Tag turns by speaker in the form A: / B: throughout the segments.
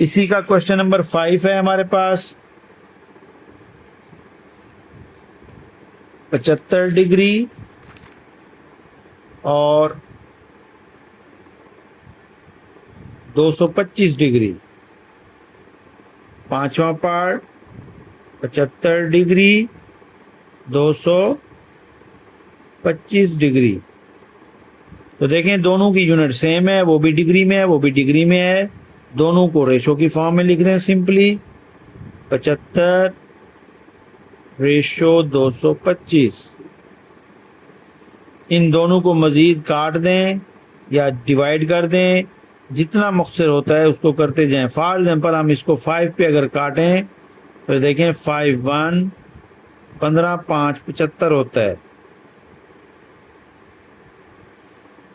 A: इसी का question number 5 है हमारे पास। 75 डिग्री और 225 डिग्री। पांचवा पार्ट 75 डिग्री 225 डिग्री। तो देखें दोनों की यूनिट सेम है, वो भी डिग्री में है, वो भी डिग्री में है। दोनों को रेशो की फॉर्म में लिख दें सिंपली। 75 रेशो 225। इन दोनों को मजीद काट दें या डिवाइड कर दें, जितना मुख्तसर होता है उसको करते जाएं। फॉर एग्जाम्पल हम इसको 5 पे अगर काटें तो देखें 5 1 15 5 75 होता है।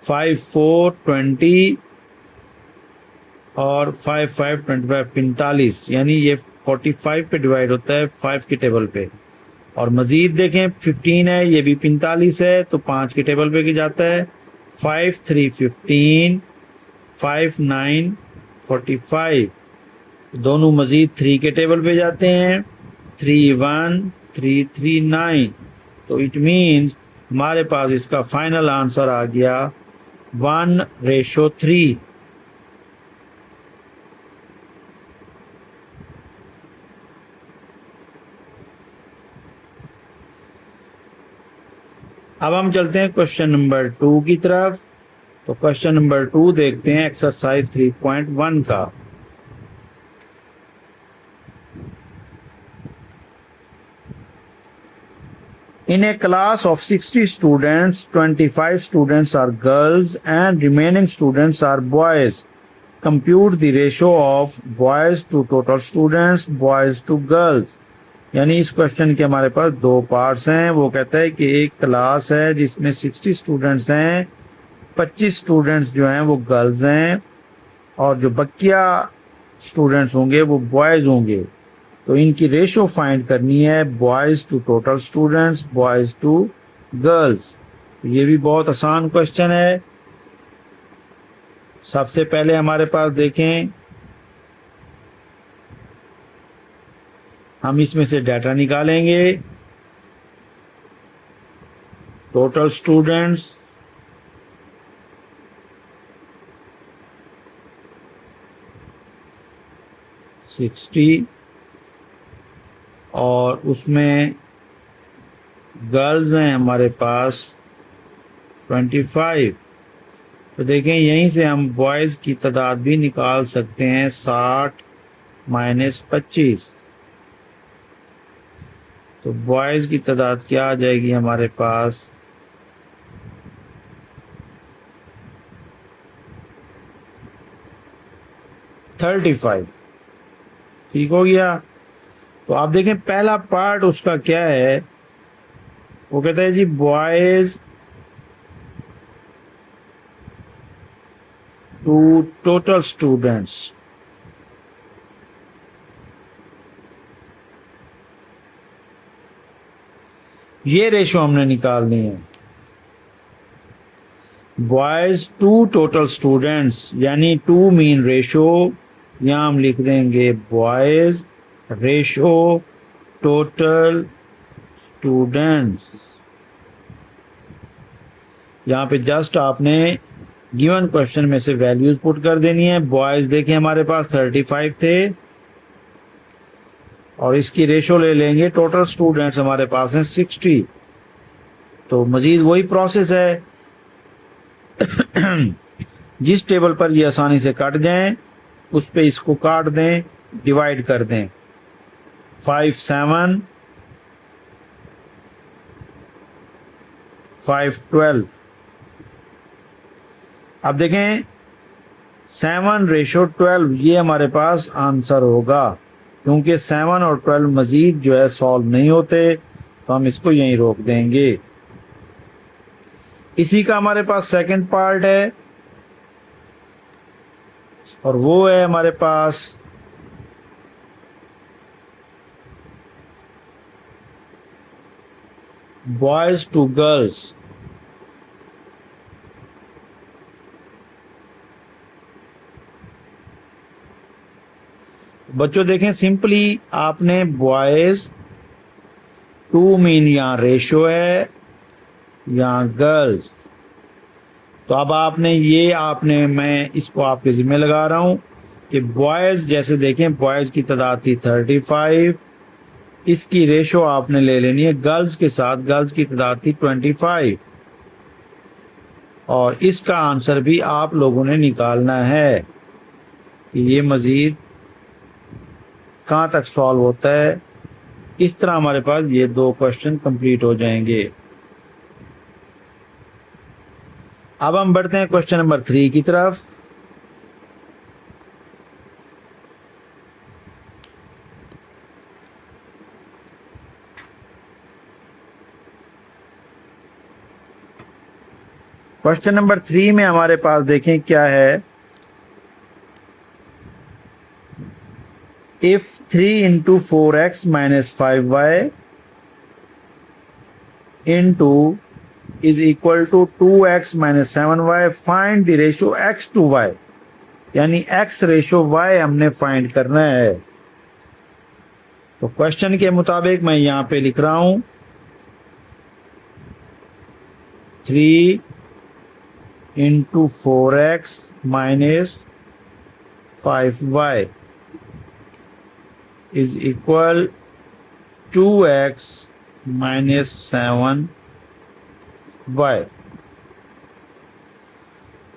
A: 5 4 20 और 5 5 25 45, यानी ये 45 पे डिवाइड होता है 5 के टेबल पे। और मजीद देखें 15 है, ये भी 45 है, तो 5 के टेबल पे जाता है। 5 3 15 5 9 45, दोनों मजीद 3 के टेबल पे जाते हैं। 3 1 3 3 9। तो इट मीन्स हमारे पास इसका फाइनल आंसर आ गया 1:3। अब हम चलते हैं क्वेश्चन नंबर 2 की तरफ। तो क्वेश्चन नंबर 2 देखते हैं एक्सरसाइज 3.1 का। In a class of 60 students, 25 students are girls and remaining students are boys. Compute the ratio of boys to total students, boys to girls. यानी इस क्वेश्चन के हमारे पास दो पार्ट्स हैं। वो कहता है कि एक क्लास है जिसमें 60 स्टूडेंट्स हैं, 25 स्टूडेंट्स जो हैं वो गर्ल्स हैं और जो बकिया स्टूडेंट्स होंगे वो बॉयज होंगे। तो इनकी रेशो फाइंड करनी है, boys to total students, boys to girls. ये भी बहुत आसान क्वेश्चन है। सबसे पहले हमारे पास देखें, हम इसमें से डाटा निकालेंगे। टोटल स्टूडेंट्स 60 और उसमें गर्ल्स हैं हमारे पास 25। तो देखें यहीं से हम बॉयज़ की तादाद भी निकाल सकते हैं, 60 माइनस 25। तो बॉयज़ की तादाद क्या आ जाएगी हमारे पास, 35। ठीक हो गया। तो आप देखें पहला पार्ट उसका क्या है, वो कहता है जी बॉयज टू टोटल स्टूडेंट्स। ये रेशो हमने निकालनी है, बॉयज टू टोटल स्टूडेंट्स यानी टू मीन रेशो। यहां हम लिख देंगे बॉयज रेशो टोटल स्टूडेंट्स। यहाँ पे जस्ट आपने गिवन क्वेश्चन में से वैल्यूज पुट कर देनी है। बॉयज देखें हमारे पास 35 थे और इसकी रेशो ले लेंगे, टोटल स्टूडेंट्स हमारे पास हैं 60। तो मजीद वही प्रोसेस है जिस टेबल पर ये आसानी से कट जाएं उस पे इसको काट दें, डिवाइड कर दें। 5 7 5 12। अब देखें 7:12 ये हमारे पास आंसर होगा, क्योंकि 7 और 12 मजीद जो है सॉल्व नहीं होते, तो हम इसको यहीं रोक देंगे। इसी का हमारे पास सेकंड पार्ट है और वो है हमारे पास बॉयज टू गर्ल्स। बच्चों देखें, सिंपली आपने बॉयज टू मीन यहाँ रेशो है, यहाँ गर्ल्स। तो अब मैं इसको आपके जिम्मे लगा रहा हूं कि बॉयज, जैसे देखें बॉयज की तादाद थी 35, इसकी रेशो आपने ले लेनी है गर्ल्स के साथ, गर्ल्स की तादाद थी 25, और इसका आंसर भी आप लोगों ने निकालना है कि ये मजीद कहाँ तक सॉल्व होता है। इस तरह हमारे पास ये 2 क्वेश्चन कंप्लीट हो जाएंगे। अब हम बढ़ते हैं क्वेश्चन नंबर 3 की तरफ। क्वेश्चन नंबर 3 में हमारे पास देखें क्या है। If 3 into 4x minus 5y into is equal to 2x minus 7y, find the ratio x to y, यानी x रेशो y हमने फाइंड करना है। तो क्वेश्चन के मुताबिक मैं यहां पे लिख रहा हूं 3 into 4x minus 5y is equal 2x minus 7y।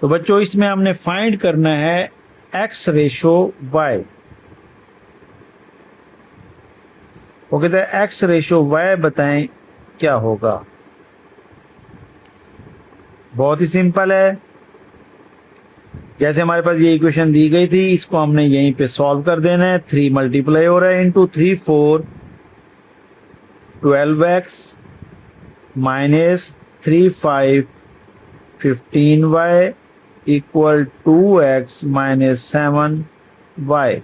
A: तो बच्चों इसमें हमने फाइंड करना है x रेशो y। वो कहते हैं x रेशो y, बताएं क्या होगा। बहुत ही सिंपल है, जैसे हमारे पास ये इक्वेशन दी गई थी, इसको हमने यहीं पे सॉल्व कर देना है। 3 मल्टीप्लाई हो रहा है into 3 4 12x minus 3 5 15y equal 2x minus 7y।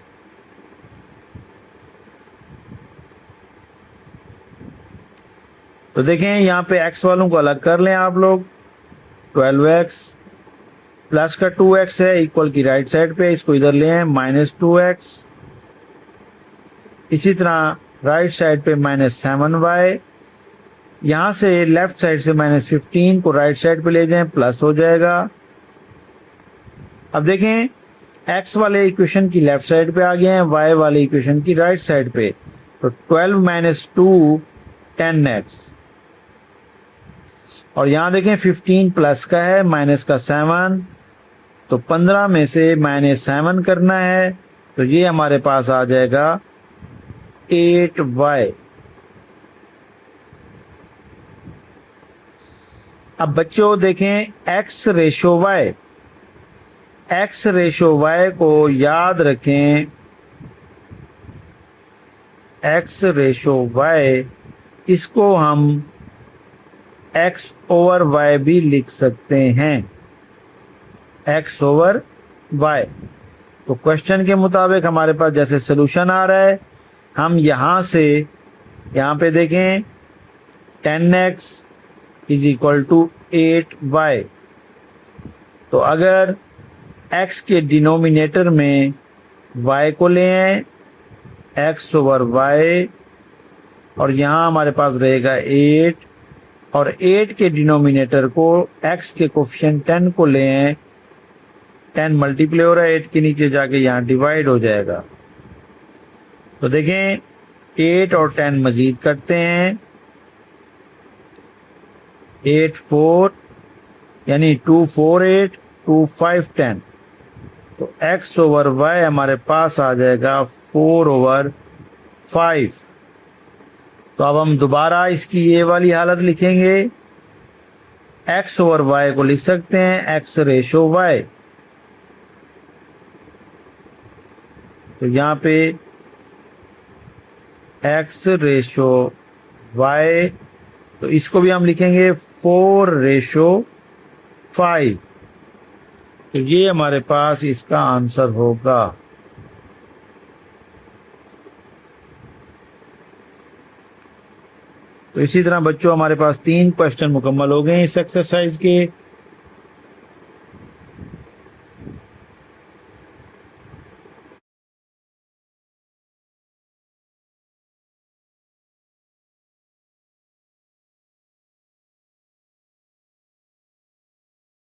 A: तो देखें यहाँ पे x वालों को अलग कर लें आप लोग। 12x प्लस का 2x है इक्वल की राइट साइड पे, इसको इधर ले आए माइनस 2x। इसी तरह राइट साइड पे माइनस 7y, यहां से लेफ्ट साइड से माइनस 15 को राइट साइड पे ले जाएं, प्लस हो जाएगा। अब देखें x वाले इक्वेशन की लेफ्ट साइड पे आ गए हैं, y वाले इक्वेशन की राइट साइड पे। तो 12 माइनस 2 10x, और यहां देखें 15 प्लस का है माइनस का 7, तो 15 में से माइनस 7 करना है, तो ये हमारे पास आ जाएगा 8y। अब बच्चों देखें x ratio y, x ratio y को याद रखें, x रेशो y इसको हम x ओवर y भी लिख सकते हैं, x ओवर y। तो क्वेश्चन के मुताबिक हमारे पास जैसे सलूशन आ रहा है, हम यहाँ से यहाँ पे देखें 10x is equal to 8y। तो अगर x के डिनोमिनेटर में y को ले आए, x ओवर y, और यहाँ हमारे पास रहेगा 8, और 8 के डिनोमिनेटर को x के कोफिशिएंट 10 को ले आए, 10 मल्टीप्लाई हो रहा है 8 के नीचे जाके यहाँ डिवाइड हो जाएगा। तो देखें 8 और 10 मजीद करते हैं, 8 4 यानी 2 4 8 2 5 10, तो x ओवर y हमारे पास आ जाएगा 4 ओवर 5। तो अब हम दोबारा इसकी ये वाली हालत लिखेंगे, x ओवर y को लिख सकते हैं x रेशो y। तो यहाँ पे x रेशो y, तो इसको भी हम लिखेंगे 4 रेशो 5। तो ये हमारे पास इसका आंसर होगा। तो इसी तरह बच्चों हमारे पास 3 क्वेश्चन मुकम्मल हो गए इस एक्सरसाइज के।